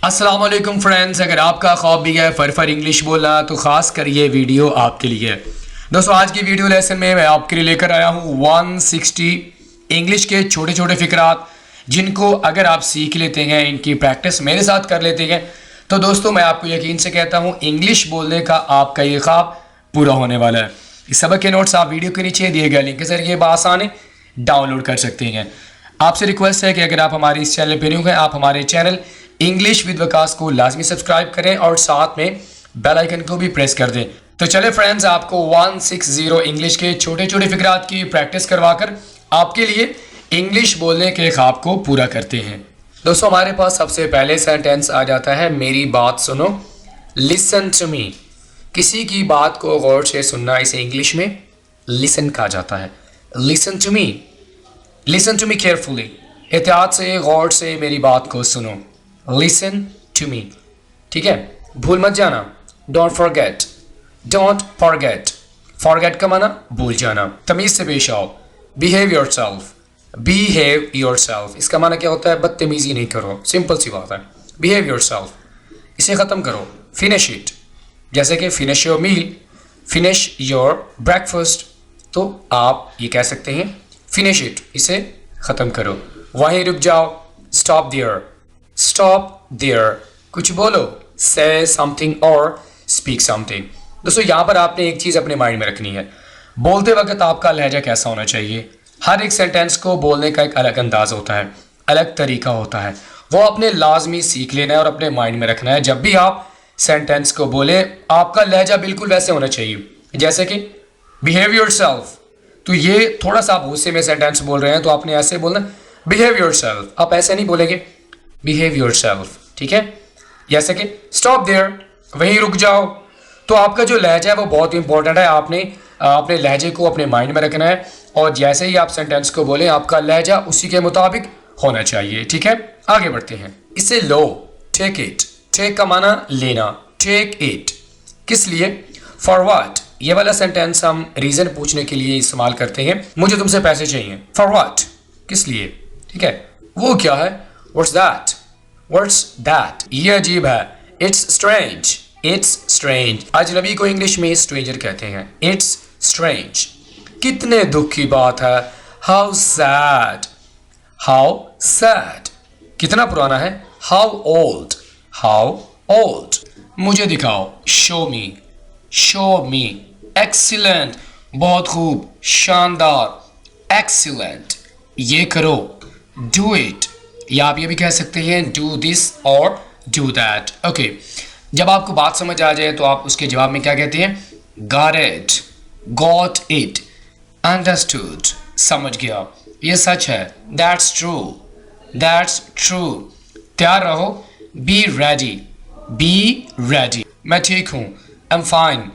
अस्सलाम वालेकुम फ्रेंड्स, अगर आपका ख्वाब भी है फर इंग्लिश बोलना तो ख़ास कर ये वीडियो आपके लिए है। दोस्तों आज की वीडियो लेसन में मैं आपके लिए लेकर आया हूँ 160 इंग्लिश के छोटे छोटे फ़िक्रात, जिनको अगर आप सीख लेते हैं, इनकी प्रैक्टिस मेरे साथ कर लेते हैं, तो दोस्तों मैं आपको यकीन से कहता हूँ इंग्लिश बोलने का आपका ये ख्वाब पूरा होने वाला है। इस सबक के नोट्स आप वीडियो के नीचे दिए गए लिंक के जरिए बासानी डाउनलोड कर सकते हैं। आपसे रिक्वेस्ट है कि अगर आप हमारे इस चैनल पर न्यू हैं, आप हमारे चैनल इंग्लिश विद वकास को लाजमी सब्सक्राइब करें और साथ में बेल आइकन को भी प्रेस कर दें। तो चले फ्रेंड्स, आपको 160 इंग्लिश के छोटे छोटे फिक्रात की प्रैक्टिस करवाकर आपके लिए इंग्लिश बोलने के ख्वाब को पूरा करते हैं। दोस्तों हमारे पास सबसे पहले सेंटेंस आ जाता है, मेरी बात सुनो, लिसन टू मी। किसी की बात को गौर से सुनना, इसे इंग्लिश में लिसन कहा जाता है। Listen to me, listen to me carefully, एहतियात से गौर से मेरी बात को सुनो। लिसन टू मी, ठीक है, भूल मत जाना। Don't forget, don't forget, forget का माना भूल जाना। तमीज से पेश आओ, बिहेव योरसेल्फ, बिहेव योरसेल्फ, इसका माना क्या होता है? बदतमीजी नहीं करो, सिंपल सी बात है। बिहेव योरसेल्फ, इसे ख़त्म करो। फिनिश इट, जैसे कि finish your meal, finish your breakfast, तो आप ये कह सकते हैं फिनिश इट, इसे ख़त्म करो। वहीं रुक जाओ, स्टॉप देयर, स्टॉप देयर, कुछ बोलो, से समथिंग और स्पीक समथिंग। दोस्तों यहाँ पर आपने एक चीज़ अपने माइंड में रखनी है, बोलते वक्त आपका लहजा कैसा होना चाहिए। हर एक सेंटेंस को बोलने का एक अलग अंदाज होता है, अलग तरीका होता है, वो आपने लाजमी सीख लेना है और अपने माइंड में रखना है। जब भी आप सेंटेंस को बोले आपका लहजा बिल्कुल वैसे होना चाहिए, जैसे कि बिहेव योरसेल्फ, तो ये थोड़ा सा आप गुस्से में सेंटेंस बोल रहे हैं तो आपने ऐसे बोलना बिहेव योरसेल्फ, आप ऐसे नहीं बोलेंगे, बिहेव योरसेल्फ, ठीक है। जैसे कि स्टॉप देयर, वहीं रुक जाओ, तो आपका जो लहजा है वो बहुत इंपॉर्टेंट है। आपने अपने लहजे को अपने माइंड में रखना है और जैसे ही आप सेंटेंस को बोलें आपका लहजा उसी के मुताबिक होना चाहिए, ठीक है। आगे बढ़ते हैं। इसे लो, टेक इट, टेक का माना लेना, टेक इट, किस लिए? फॉर व्हाट, ये वाला सेंटेंस हम रीजन पूछने के लिए इस्तेमाल करते हैं। मुझे तुमसे पैसे चाहिए, फॉर व्हाट, किस लिए, ठीक है। वो क्या है? व्हाट्स दैट, व्हाट्स दैट, ये अजीब है। इट्स स्ट्रेंज, इट्स स्ट्रेंज, अजनबी को इंग्लिश में स्ट्रेंजर कहते हैं। इट्स स्ट्रेंज, कितने दुख की बात है। हाउ सैड, हाउ सैड, कितना पुराना है। हाउ ओल्ड, हाउ ओल्ड, मुझे दिखाओ, शो मी, शो मी, एक्सीलेंट, बहुत खूब, शानदार, एक्सीलेंट, ये करो, डू इट, या आप ये भी कह सकते हैं डू दिस और डू दैट। ओके, जब आपको बात समझ आ जाए तो आप उसके जवाब में क्या कहते हैं? Got it, got it, understood, समझ गया, ये सच है, दैट्स ट्रू, दैट्स ट्रू, तैयार रहो, बी रेडी, बी रेडी, मैं ठीक हूँ, आई एम फाइन।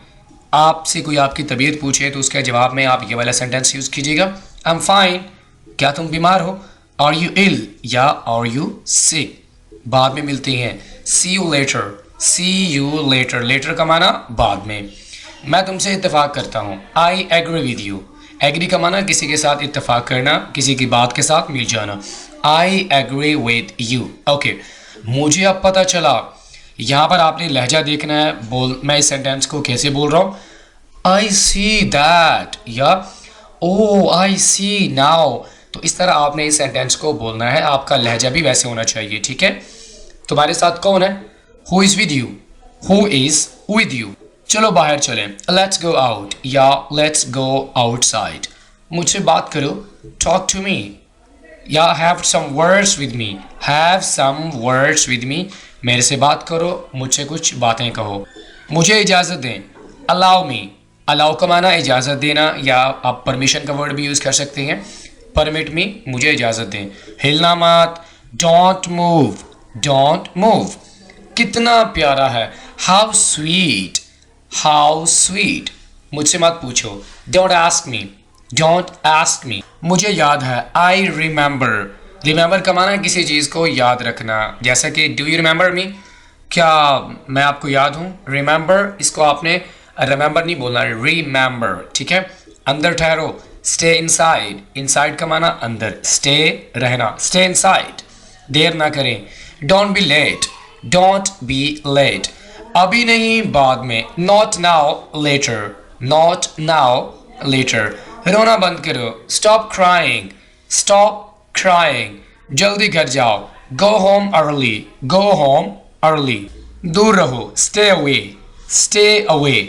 आपसे कोई आपकी तबीयत पूछे तो उसके जवाब में आप ये वाला सेंटेंस यूज़ कीजिएगा, आई एम फाइन, क्या तुम बीमार हो? आर यू इल या आर यू सिक, बाद में मिलते हैं, see you later, see you later, later का माना बाद में। मैं तुमसे इत्तेफाक करता हूँ, I agree with you, agree का माना किसी के साथ इत्तेफाक करना, किसी की बात के साथ मिल जाना, I agree with you. Okay, मुझे अब पता चला, यहाँ पर आपने लहजा देखना है, बोल मैं इस सेंटेंस को कैसे बोल रहा हूँ, आई सी दैट या ओ आई सी नाउ, तो इस तरह आपने इस सेंटेंस को बोलना है, आपका लहजा भी वैसे होना चाहिए, ठीक है। तुम्हारे साथ कौन है? Who is with you, who is with you, चलो बाहर चलें, लेट्स गो आउट या लेट्स गो आउटसाइड, मुझसे बात करो, टॉक टू मी, या have some words with me, have some words with me, मेरे से बात करो, मुझसे कुछ बातें कहो, मुझे इजाज़त दें, अलाउ मी, अलाउ का माना इजाज़त देना, या आप परमिशन का वर्ड भी यूज़ कर सकते हैं, परमिट मी, मुझे इजाज़त दें, हिलना मत, डोंट मूव, डोंट मूव, कितना प्यारा है, हाउ स्वीट, हाउ स्वीट, मुझसे मत पूछो, don't ask me, don't ask me, मुझे याद है, आई रिमेंबर, रिमेंबर का माना किसी चीज़ को याद रखना, जैसा कि डू यू रिमेंबर मी, क्या मैं आपको याद हूँ। रिमेंबर, इसको आपने रिमेंबर नहीं बोलना, रिमेंबर, ठीक है। अंदर ठहरो, स्टे इनसाइड, इनसाइड का माना अंदर, स्टे रहना, स्टे इनसाइड, देर ना करें, don't be late, don't be late, अभी नहीं बाद में, not now later, not now later, रोना बंद करो, स्टॉप क्राइंग, स्टॉप क्राइंग, जल्दी घर जाओ, go home early, go home early, दूर रहो, स्टे अवे, स्टे अवे,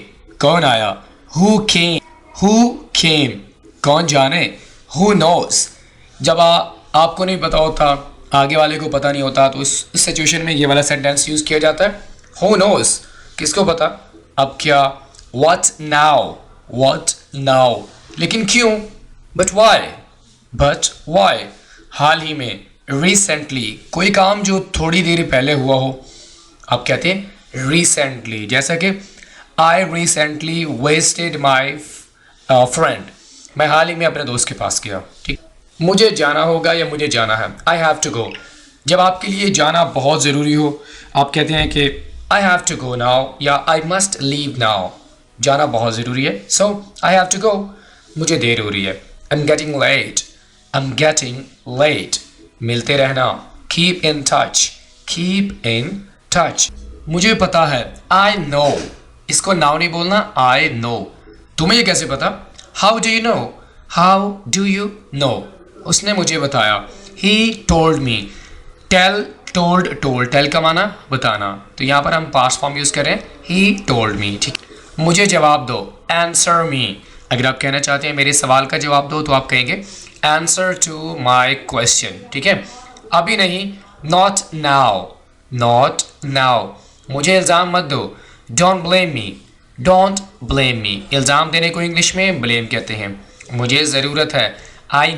कौन आया, हु केम, कौन जाने, हु नोज, जब आपको नहीं पता होता, आगे वाले को पता नहीं होता, तो इस सिचुएशन में ये वाला सेंटेंस यूज किया जाता है, हु नोज, किसको पता, अब क्या, व्हाट नाउ, व्हाट नाउ, लेकिन क्यों, बट वाई, हाल ही में, रिसेंटली, कोई काम जो थोड़ी देर पहले हुआ हो, आप कहते हैं रिसेंटली, जैसा कि I recently wasted my friend, मैं हाल ही में अपने दोस्त के पास गया, ठीक, मुझे जाना होगा या मुझे जाना है, आई हैव टू गो, जब आपके लिए जाना बहुत ज़रूरी हो, आप कहते हैं कि I have to go now या आई मस्ट लीव नाउ, जाना बहुत ज़रूरी है, सो आई हैव टू गो, मुझे देर हो रही है, I am getting late, I am getting late, मिलते रहना, कीप इन टच, मुझे पता है, आई नो, इसको नाउ नहीं बोलना, आई नो, तुम्हें ये कैसे पता, हाउ डू यू नो, उसने मुझे बताया, ही टोल्ड मी, टेल का माना बताना, तो यहाँ पर हम पास्ट फॉर्म यूज करें, ही टोल्ड मी, ठीक, मुझे जवाब दो, आंसर मी, अगर आप कहना चाहते हैं मेरे सवाल का जवाब दो, तो आप कहेंगे आंसर टू माई क्वेश्चन, ठीक है, अभी नहीं, नॉट नाउ, मुझे इल्ज़ाम मत दो, डोंट ब्लेम मी, इल्ज़ाम देने को इंग्लिश में ब्लेम कहते हैं, मुझे ज़रूरत है, आई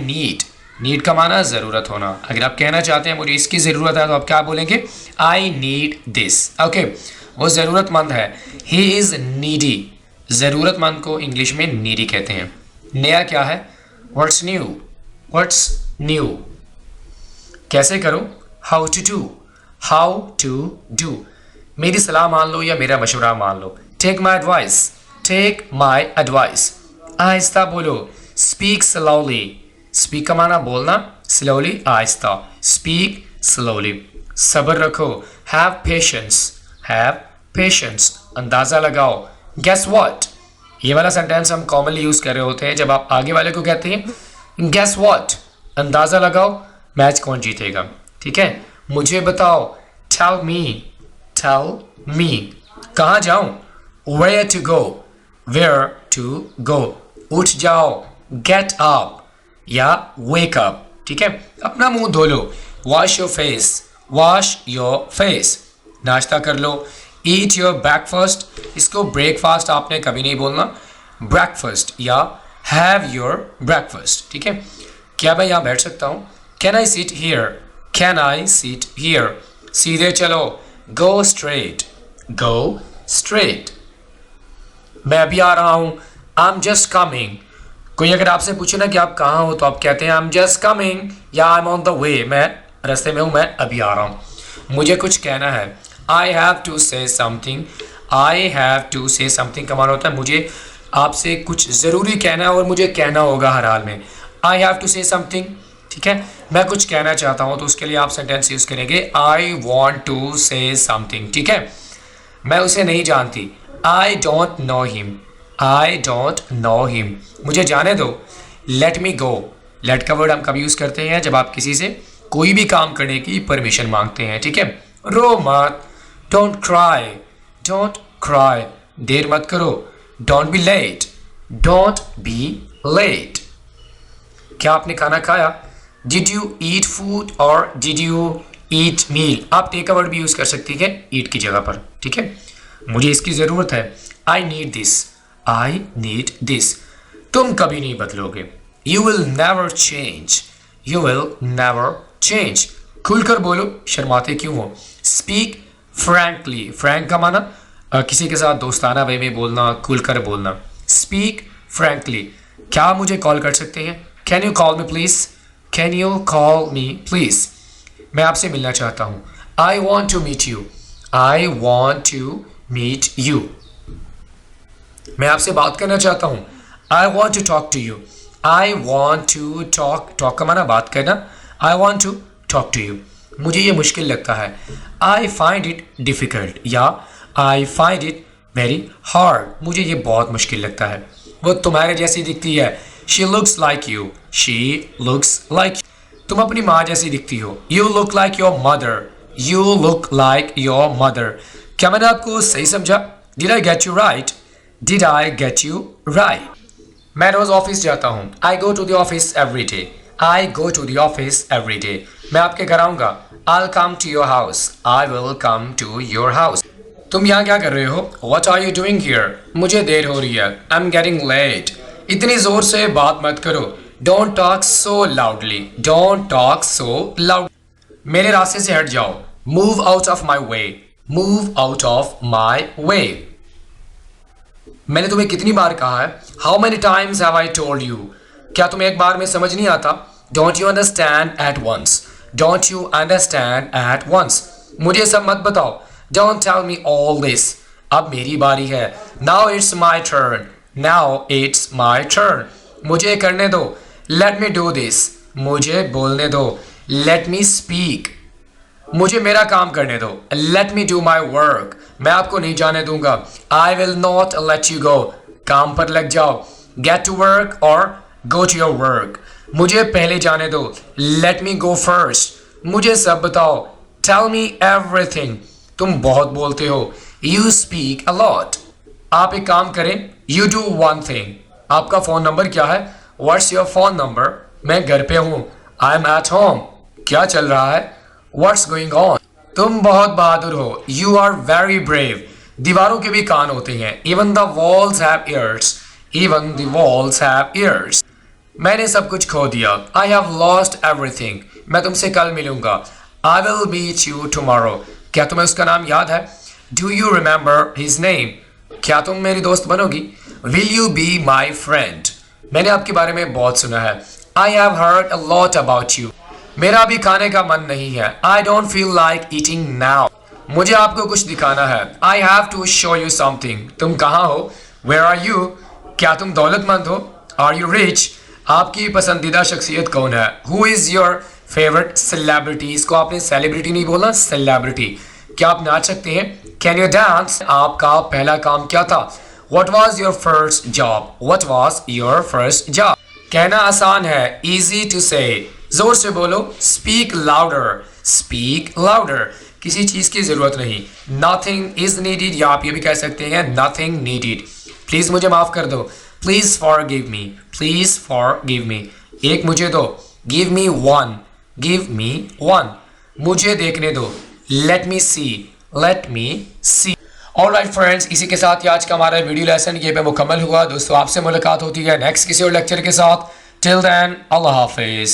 नीड का माना ज़रूरत होना, अगर आप कहना चाहते हैं मुझे इसकी ज़रूरत है, तो आप क्या बोलेंगे, आई नीड दिस, ओके, वो ज़रूरतमंद है, ही इज़ नीडी, ज़रूरतमंद को इंग्लिश में नीडी कहते हैं, नया क्या है, व्हाट्स न्यू, कैसे करो, हाउ टू डू, मेरी सलाह मान लो या मेरा मशवरा मान लो, टेक माई एडवाइस, आहिस्ता बोलो, स्पीक का माना बोलना, स्लोली आहिस्ता, स्पीक स्लोली, सब्र रखो, हैव पेशेंस, अंदाज़ा लगाओ, गेस व्हाट, ये वाला सेंटेंस हम कॉमनली यूज़ कर रहे होते हैं जब आप आगे वाले को कहते हैं गेस व्हाट, अंदाज़ा लगाओ मैच कौन जीतेगा, ठीक है, मुझे बताओ, टेल मी, कहाँ जाऊँ, वेयर टू गो, उठ जाओ, गेट अप या वेक अप, ठीक है, अपना मुंह धो लो, वॉश योर फेस, नाश्ता कर लो, ईट योर ब्रेकफास्ट, इसको ब्रेकफास्ट आपने कभी नहीं बोलना, ब्रेकफास्ट या हैव योर ब्रेकफास्ट, ठीक है, क्या मैं यहाँ बैठ सकता हूँ, कैन आई सिट हियर, सीधे चलो, गो स्ट्रेट, मैं अभी आ रहा हूँ, आई एम जस्ट कमिंग, कोई अगर आपसे पूछे ना कि आप कहाँ हो, तो आप कहते हैं आई एम जस्ट कमिंग या I am on the way, मैं रास्ते में हूँ, मैं अभी आ रहा हूँ, मुझे कुछ कहना है, I have to say something का माना होता है मुझे आपसे कुछ ज़रूरी कहना है और मुझे कहना होगा हर हाल में, I have to say something, ठीक है, मैं कुछ कहना चाहता हूँ, तो उसके लिए आप सेंटेंस यूज़ करेंगे, I want to say something, ठीक है, मैं उसे नहीं जानती, आई डोंट नो हिम, मुझे जाने दो, लेट मी गो, लेट का वर्ड हम कभी यूज़ करते हैं जब आप किसी से कोई भी काम करने की परमिशन मांगते हैं, ठीक है, रो मत, डोंट क्राई, देर मत करो, डोंट बी लेट, क्या आपने खाना खाया, डिड यू ईट फूड और डिड यू ईट मील, आप टेक का वर्ड भी यूज़ कर सकती है ईट की जगह पर, ठीक है, मुझे इसकी ज़रूरत है, आई नीड दिस, तुम कभी नहीं बदलोगे, यू विल नेवर चेंज, खुलकर बोलो, शर्माते क्यों हो, स्पीक फ्रैंकली, फ्रैंक का माना किसी के साथ दोस्ताना वे में बोलना, खुलकर बोलना, स्पीक फ्रैंकली, क्या आप मुझे कॉल कर सकते हैं, can you call me please, मैं आपसे मिलना चाहता हूँ, I want to meet you, मैं आपसे बात करना चाहता हूँ, आई वॉन्ट टू टॉक का माना बात करना, I want to talk to you, मुझे ये मुश्किल लगता है। आई फाइंड इट डिफ़िकल्ट या I find it very hard, मुझे ये बहुत मुश्किल लगता है। वो तुम्हारे जैसी दिखती है। She looks like you, she looks like, तुम अपनी माँ जैसी दिखती हो। You look like your mother, you look like your mother. क्या मैंने आपको सही समझा? Did I get you right? Did I get you right? मैं रोज ऑफिस जाता हूँ। I go to the office every day, I go to the office every day. मैं आपके घर आऊँगा। I'll come to your house, I will come to your house। तुम यहाँ क्या कर रहे हो? What are you doing here? मुझे देर हो रही है। I'm getting late। इतनी जोर से बात मत करो। Don't talk so loudly, don't talk so loud। मेरे रास्ते से हट जाओ। Move out of my way, move out of my way। मैंने तुम्हें कितनी बार कहा है? How many times have I told you? क्या तुम्हें एक बार में समझ नहीं आता? Don't you understand at once? Don't you understand at once? मुझे सब मत बताओ। Don't tell me all this। अब मेरी बारी है। Now it's my turn, now it's my turn। मुझे करने दो। Let me do this। मुझे बोलने दो। Let me speak। मुझे मेरा काम करने दो। Let me do my work। मैं आपको नहीं जाने दूंगा। I will not let you go। काम पर लग जाओ। Get to work or go to your work। मुझे पहले जाने दो। Let me go first। मुझे सब बताओ। Tell me everything। तुम बहुत बोलते हो। You speak a lot। आप एक काम करें। You do one thing। आपका फ़ोन नंबर क्या है? What's your phone number? मैं घर पे हूँ। I'm at home। क्या चल रहा है? What's going on? तुम बहुत बहादुर हो। You are very brave। दीवारों के भी कान होते हैं। Even the walls have ears। Even the walls have ears। मैंने सब कुछ खो दिया। I have lost everything। मैं तुमसे कल मिलूंगा। I will meet you tomorrow। क्या तुम्हें उसका नाम याद है? Do you remember his name? क्या तुम मेरी दोस्त बनोगी? Will you be my friend? मैंने आपके बारे में बहुत सुना है। I have heard a lot about you। मेरा अभी खाने का मन नहीं है। I don't feel like eating now। मुझे आपको कुछ दिखाना है। I have to show you something। तुम कहाँ हो? Where are you? क्या तुम दौलतमंद हो? Are you rich? आपकी पसंदीदा शख्सियत कौन है? Who is your favorite celebrity? इसको आपने सेलिब्रिटी नहीं बोला, सेलिब्रिटी। क्या आप नाच सकते हैं? Can you dance? आपका पहला काम क्या था? What was your first job? What was your first job? कहना आसान है, easy to say। जोर से बोलो, speak louder, speak louder। किसी चीज़ की ज़रूरत नहीं। Nothing is needed या आप ये भी कह सकते हैं nothing needed। प्लीज़ मुझे माफ़ कर दो। Please forgive me, please forgive me। एक मुझे दो। Give me one, give me one। मुझे देखने दो। Let me see, let me see। Alright friends, इसी के साथ ही आज का हमारा वीडियो लेसन ये पे मुकम्मल हुआ। दोस्तों आपसे मुलाकात होती है नेक्स्ट किसी और लेक्चर के साथ। टिल देन अल्लाह हाफिज़।